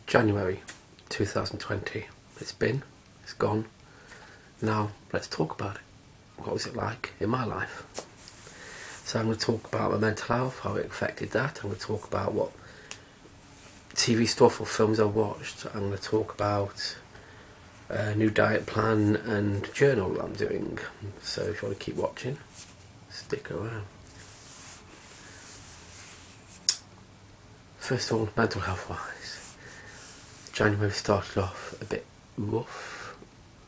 January 2020. It's gone. Now let's talk about it. What was it like in my life? So I'm going to talk about my mental health, how it affected that. I'm going to talk about what TV stuff or films I've watched. I'm going to talk about a new diet plan and journal that I'm doing. So if you want to keep watching, stick around. First of all, mental health wise, January started off a bit rough.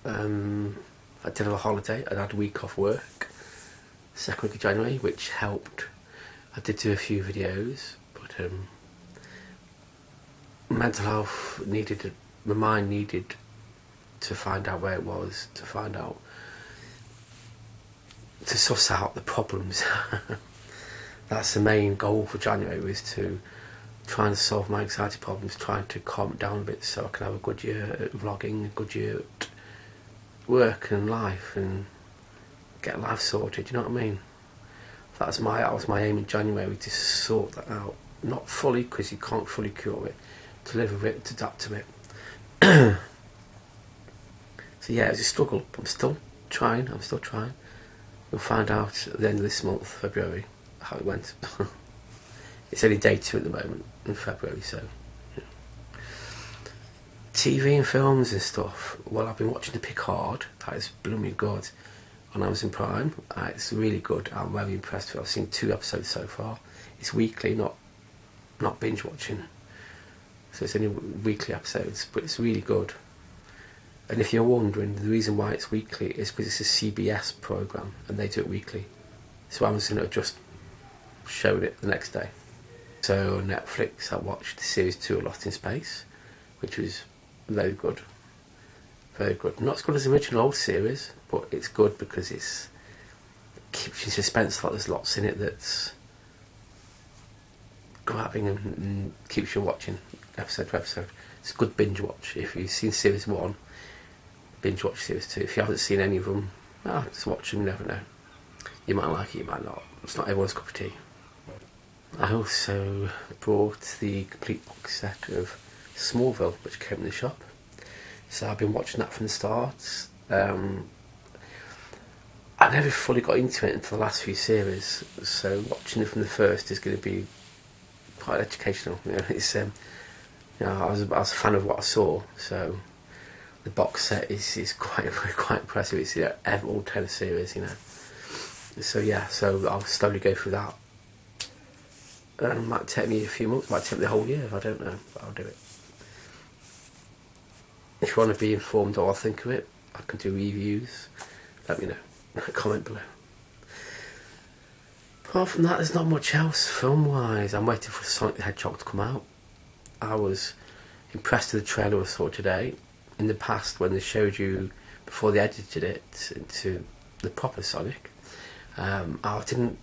I did have a holiday. I had a week off work, second week of January, which helped. I did do a few videos, but mental health needed, my mind needed to find out where it was, to suss out the problems. That's the main goal for January, was to try and solve my anxiety problems, trying to calm it down a bit so I can have a good year at vlogging, a good year at work and life, and get life sorted, you know what I mean? That was my aim in January, to sort that out. Not fully, because you can't fully cure it, to live with it, to adapt to it. So yeah, it was a struggle. I'm still trying. We'll find out at the end of this month, February, how it went. It's only day 2 at the moment in February, so yeah. TV and films and stuff. Well, I've been watching The Picard. That is blooming good on Amazon Prime. It's really good. I'm very impressed with it. I've seen 2 episodes so far. It's weekly, not binge watching. So it's only weekly episodes, but it's really good. And if you're wondering, the reason why it's weekly is because it's a CBS programme and they do it weekly. So Amazon have just showed it the next day. So on Netflix, I watched series 2 of Lost in Space, which was very good. Very good. Not as good as the original old series, but it's good because it keeps you in suspense. Like there's lots in it that's grabbing and keeps you watching episode to episode. It's a good binge watch. If you've seen series 1, binge watch series 2. If you haven't seen any of them, just watch them, you never know. You might like it, you might not. It's not everyone's cup of tea. I also bought the complete box set of Smallville, which came in the shop. So I've been watching that from the start. I never fully got into it until the last few series, so watching it from the first is going to be quite educational. You know, it's I was a fan of what I saw, so the box set is quite impressive. It's all 10 series, you know. So yeah, so I'll slowly go through that. It might take me a few months, might take me the whole year, I don't know, but I'll do it. If you want to be informed what I think of it, I can do reviews. Let me know. Comment below. Apart from that, there's not much else film-wise. I'm waiting for Sonic the Hedgehog to come out. I was impressed with the trailer I saw today. In the past, when they showed you, before they edited it into the proper Sonic, it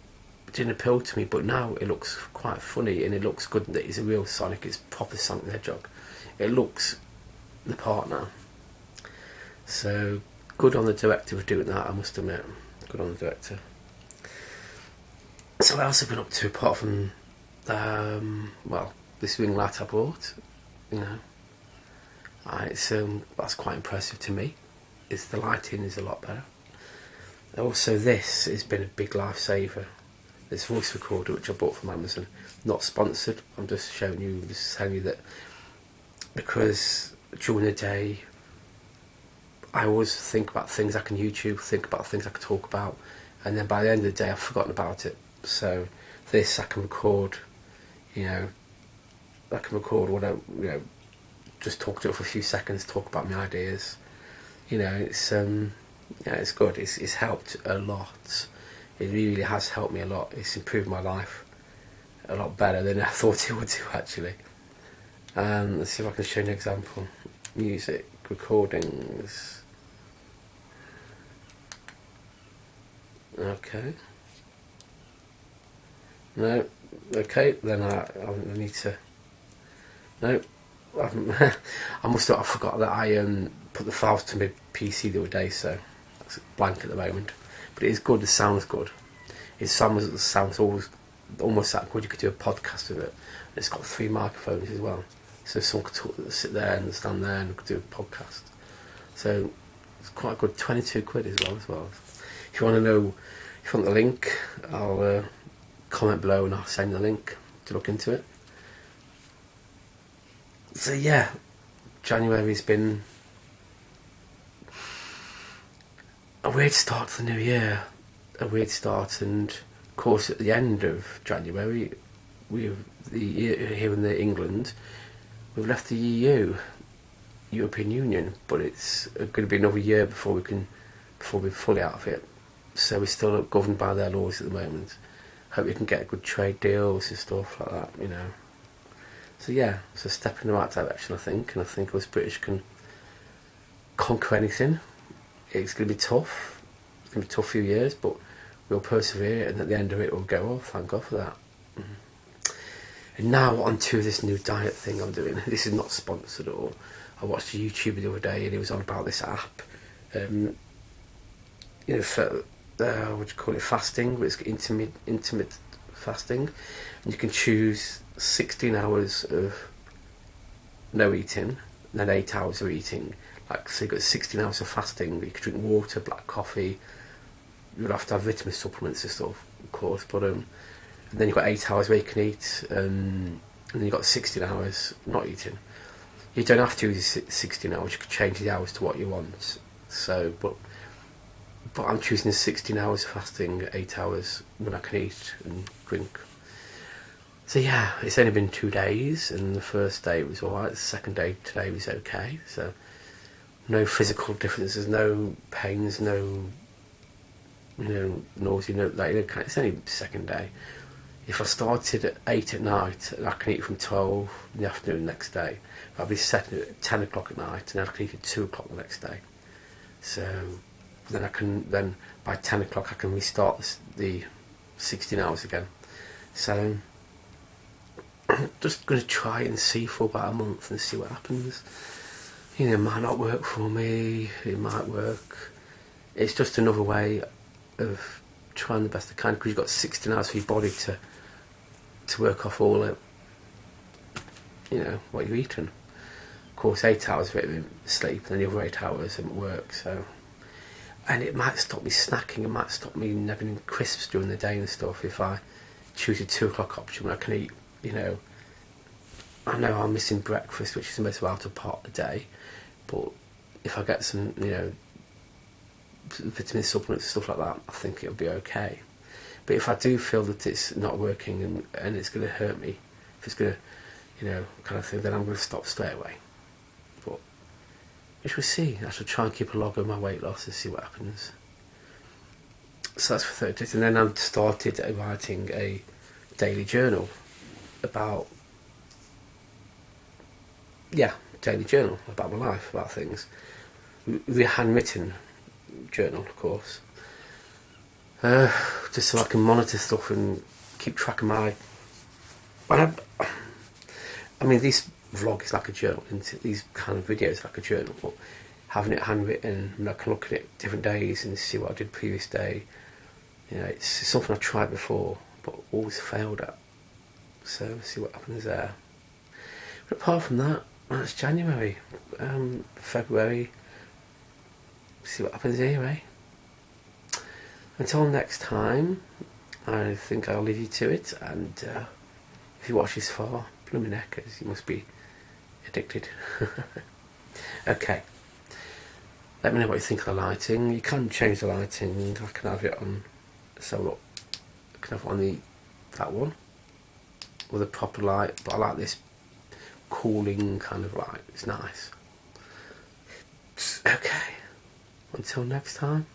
didn't appeal to me, but now it looks quite funny and it looks good that it's a real Sonic, it's proper Sonic the Hedgehog. It looks the part now. So good on the director for doing that, I must admit. Good on the director. So what else have I been up to apart from this ring light I bought, you know. That's quite impressive to me. The lighting is a lot better. Also, this has been a big lifesaver. This voice recorder which I bought from Amazon, not sponsored. I'm just telling you that because during the day I always think about things I can YouTube, think about things I can talk about, and then by the end of the day I've forgotten about it. So this I can record, just talk to it for a few seconds, talk about my ideas. It's good. It's helped a lot. It really has helped me a lot. It's improved my life a lot better than I thought it would do, actually. Let's see if I can show you an example. Music, recordings. Okay. No. Okay, then I need to... No. I forgot that I put the files to my PC the other day, so it's blank at the moment. But it is good, the sound's good. It sounds almost that good, you could do a podcast with it. It's got 3 microphones as well. so someone could sit there and stand there and do a podcast. So it's quite a good 22 quid as well. If you want to know, if you want the link, I'll comment below and I'll send you the link to look into it. So yeah, January's been a weird start to the new year. A weird start, and of course at the end of January, here in England, we've left the EU, European Union, but it's going to be another year before we're fully out of it. So we're still governed by their laws at the moment. Hope we can get good trade deals and stuff like that, you know. So yeah, it's a step in the right direction, I think, and I think us British can conquer anything. It's going to be tough. It's going to be a tough few years, but we'll persevere, and at the end of it, we'll go, oh, thank God for that. And now onto this new diet thing I'm doing. This is not sponsored at all. I watched a YouTuber the other day, and he was on about this app. You know, for, what do you call it, fasting, but it's intermittent fasting, and you can choose 16 hours of no eating, and then 8 hours of eating. Like, so you've got 16 hours of fasting, you can drink water, black coffee, you'll have to have vitamin supplements and stuff, of course, but and then you've got 8 hours where you can eat, and then you've got 16 hours not eating. You don't have to use 16 hours, you can change the hours to what you want. So, but I'm choosing 16 hours of fasting, 8 hours when I can eat and drink. So yeah, it's only been 2 days, and the first day was alright, the second day today was okay, so no physical differences, no pains, no, you know, nausea, no, like, it's only the second day. If I started at 8 at night, and I can eat from 12 in the afternoon the next day, I'll be setting at 10 o'clock at night, and then I can eat at 2 o'clock the next day. So then by 10 o'clock I can restart the 16 hours again. So I'm just going to try and see for about a month and see what happens. You know, it might not work for me, it might work. It's just another way of trying the best I can, because you've got 16 hours for your body to work off all it, you know, what you're eating. Of course, 8 hours of sleep, and then the other 8 hours at work, so. And it might stop me snacking, it might stop me having crisps during the day and stuff if I choose a 2 o'clock option where I can eat, you know. I know I'm missing breakfast, which is the most vital part of the day, but if I get some, you know, vitamin supplements and stuff like that, I think it'll be okay. But if I do feel that it's not working and it's going to hurt me, if it's going to, you know, kind of thing, then I'm going to stop straight away. But we shall see. I shall try and keep a log of my weight loss and see what happens. So that's for 30 days. And then I've started writing a daily journal about, daily journal about my life, about things. The handwritten journal, of course. Just so I can monitor stuff and keep track of my. I mean, this vlog is like a journal, and these kind of videos are like a journal. But having it handwritten, and I can look at it different days and see what I did the previous day. You know, it's something I tried before, but always failed at. So see what happens there. But apart from that, that's January, February. See what happens here, eh? Until next time, I think I'll leave you to it, and if you watch this far, blooming heckers, you must be addicted. Okay, let me know what you think of the lighting. You can change the lighting. I can have it on, so look, I can have it on that one with a proper light, but I like this cooling kind of light. It's nice. Okay, until next time.